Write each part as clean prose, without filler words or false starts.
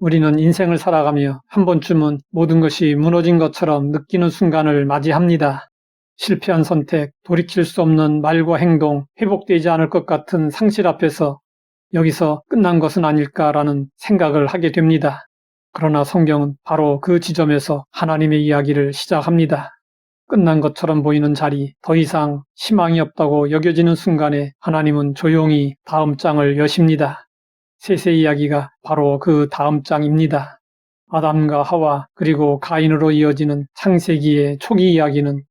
우리는 인생을 살아가며 한 번쯤은 모든 것이 무너진 것처럼 느끼는 순간을 맞이합니다. 실패한 선택, 돌이킬 수 없는 말과 행동, 회복되지 않을 것 같은 상실 앞에서 여기서 끝난 것은 아닐까라는 생각을 하게 됩니다. 그러나 성경은 바로 그 지점에서 하나님의 이야기를 시작합니다. 끝난 것처럼 보이는 자리, 더 이상 희망이 없다고 여겨지는 순간에 하나님은 조용히 다음 장을 여십니다. 셋의 이야기가 바로 그 다음 장입니다. 아담과 하와 그리고 가인으로 이어지는 창세기의 초기 이야기는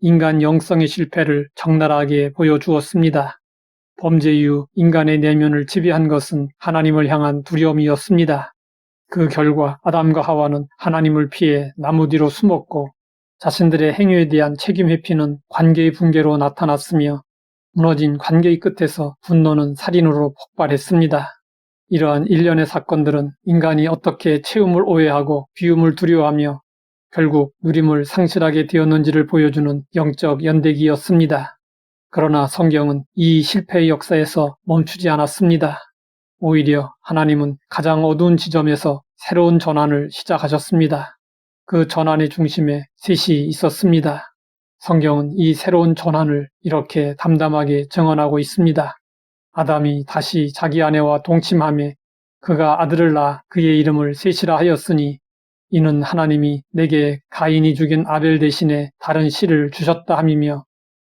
인간 영성의 실패를 적나라하게 보여주었습니다. 범죄 이후 인간의 내면을 지배한 것은 하나님을 향한 두려움이었습니다. 그 결과 아담과 하와는 하나님을 피해 나무 뒤로 숨었고 자신들의 행위에 대한 책임 회피는 관계의 붕괴로 나타났으며 무너진 관계의 끝에서 분노는 살인으로 폭발했습니다. 이러한 일련의 사건들은 인간이 어떻게 채움을 오해하고 비움을 두려워하며 결국 누림을 상실하게 되었는지를 보여주는 영적 연대기였습니다. 그러나 성경은 이 실패의 역사에서 멈추지 않았습니다. 오히려 하나님은 가장 어두운 지점에서 새로운 전환을 시작하셨습니다. 그 전환의 중심에 셋이 있었습니다. 성경은 이 새로운 전환을 이렇게 담담하게 증언하고 있습니다. 아담이 다시 자기 아내와 동침하며 그가 아들을 낳아 그의 이름을 셋이라 하였으니 이는 하나님이 내게 가인이 죽인 아벨 대신에 다른 씨를 주셨다 함이며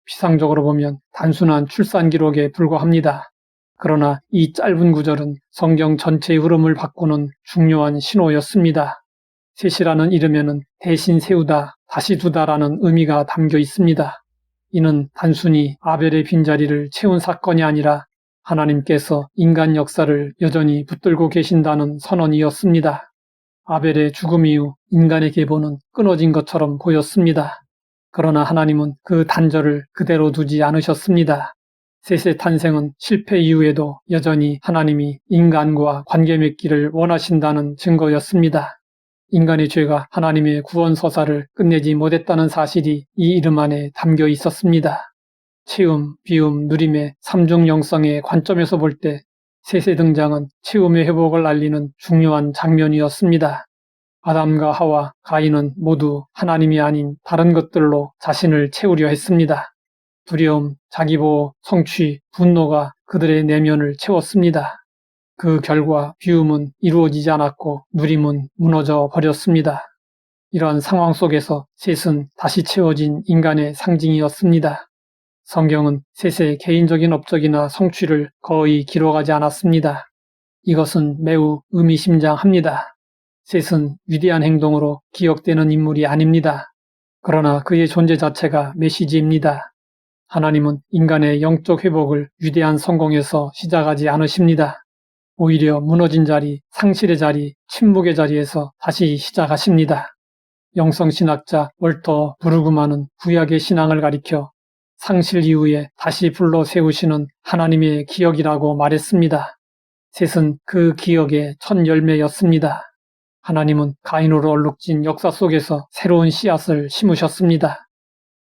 피상적으로 보면 단순한 출산 기록에 불과합니다. 그러나 이 짧은 구절은 성경 전체의 흐름을 바꾸는 중요한 신호였습니다. 셋이라는 이름에는 대신 세우다, 다시 두다라는 의미가 담겨 있습니다. 이는 단순히 아벨의 빈자리를 채운 사건이 아니라 하나님께서 인간 역사를 여전히 붙들고 계신다는 선언이었습니다. 아벨의 죽음 이후 인간의 계보는 끊어진 것처럼 보였습니다. 그러나 하나님은 그 단절을 그대로 두지 않으셨습니다. 셋의 탄생은 실패 이후에도 여전히 하나님이 인간과 관계 맺기를 원하신다는 증거였습니다. 인간의 죄가 하나님의 구원 서사를 끝내지 못했다는 사실이 이 이름 안에 담겨 있었습니다. 채움, 비움, 누림의 삼중 영성의 관점에서 볼 때 셋의 등장은 채움의 회복을 알리는 중요한 장면이었습니다. 아담과 하와, 가인은 모두 하나님이 아닌 다른 것들로 자신을 채우려 했습니다. 두려움, 자기보호, 성취, 분노가 그들의 내면을 채웠습니다. 그 결과 비움은 이루어지지 않았고 누림은 무너져 버렸습니다. 이러한 상황 속에서 셋은 다시 채워진 인간의 상징이었습니다. 성경은 셋의 개인적인 업적이나 성취를 거의 기록하지 않았습니다. 이것은 매우 의미심장합니다. 셋은 위대한 행동으로 기억되는 인물이 아닙니다. 그러나 그의 존재 자체가 메시지입니다. 하나님은 인간의 영적 회복을 위대한 성공에서 시작하지 않으십니다. 오히려 무너진 자리, 상실의 자리, 침묵의 자리에서 다시 시작하십니다. 영성신학자 월터 브루그만은 구약의 신앙을 가리켜 상실 이후에 다시 불러 세우시는 하나님의 기억이라고 말했습니다. 셋은 그 기억의 첫 열매였습니다. 하나님은 가인으로 얼룩진 역사 속에서 새로운 씨앗을 심으셨습니다.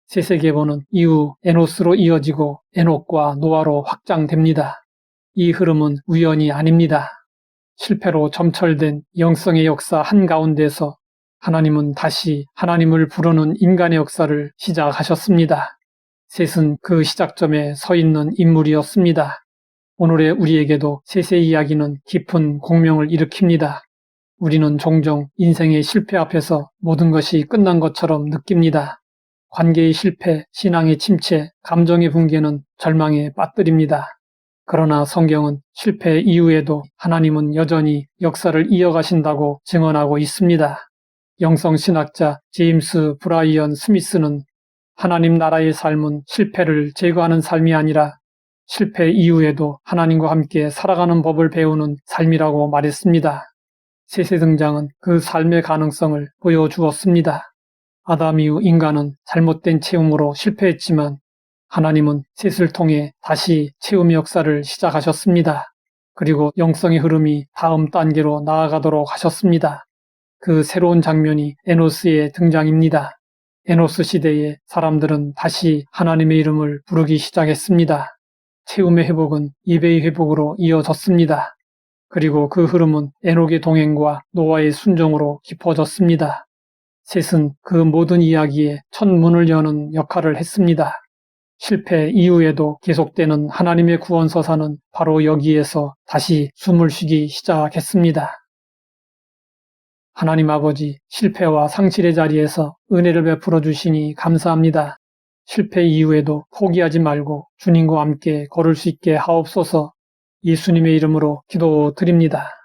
셋의 계보는 이후 에노스로 이어지고 에녹과 노아로 확장됩니다. 이 흐름은 우연이 아닙니다. 실패로 점철된 영성의 역사 한가운데서 하나님은 다시 하나님을 부르는 인간의 역사를 시작하셨습니다. 셋은 그 시작점에 서 있는 인물이었습니다. 오늘의 우리에게도 셋의 이야기는 깊은 공명을 일으킵니다. 우리는 종종 인생의 실패 앞에서 모든 것이 끝난 것처럼 느낍니다. 관계의 실패, 신앙의 침체, 감정의 붕괴는 절망에 빠뜨립니다. 그러나 성경은 실패 이후에도 하나님은 여전히 역사를 이어가신다고 증언하고 있습니다. 영성신학자 제임스 브라이언 스미스는 하나님 나라의 삶은 실패를 제거하는 삶이 아니라 실패 이후에도 하나님과 함께 살아가는 법을 배우는 삶이라고 말했습니다. 셋의 등장은 그 삶의 가능성을 보여주었습니다. 아담 이후 인간은 잘못된 체험으로 실패했지만 하나님은 셋을 통해 다시 체험의 역사를 시작하셨습니다. 그리고 영성의 흐름이 다음 단계로 나아가도록 하셨습니다. 그 새로운 장면이 에노스의 등장입니다. 에노스 시대에 사람들은 다시 하나님의 이름을 부르기 시작했습니다. 체험의 회복은 예배의 회복으로 이어졌습니다. 그리고 그 흐름은 에녹의 동행과 노아의 순종으로 깊어졌습니다. 셋은 그 모든 이야기에 첫 문을 여는 역할을 했습니다. 실패 이후에도 계속되는 하나님의 구원서사는 바로 여기에서 다시 숨을 쉬기 시작했습니다. 하나님 아버지, 실패와 상실의 자리에서 은혜를 베풀어 주시니 감사합니다. 실패 이후에도 포기하지 말고 주님과 함께 걸을 수 있게 하옵소서. 예수님의 이름으로 기도드립니다.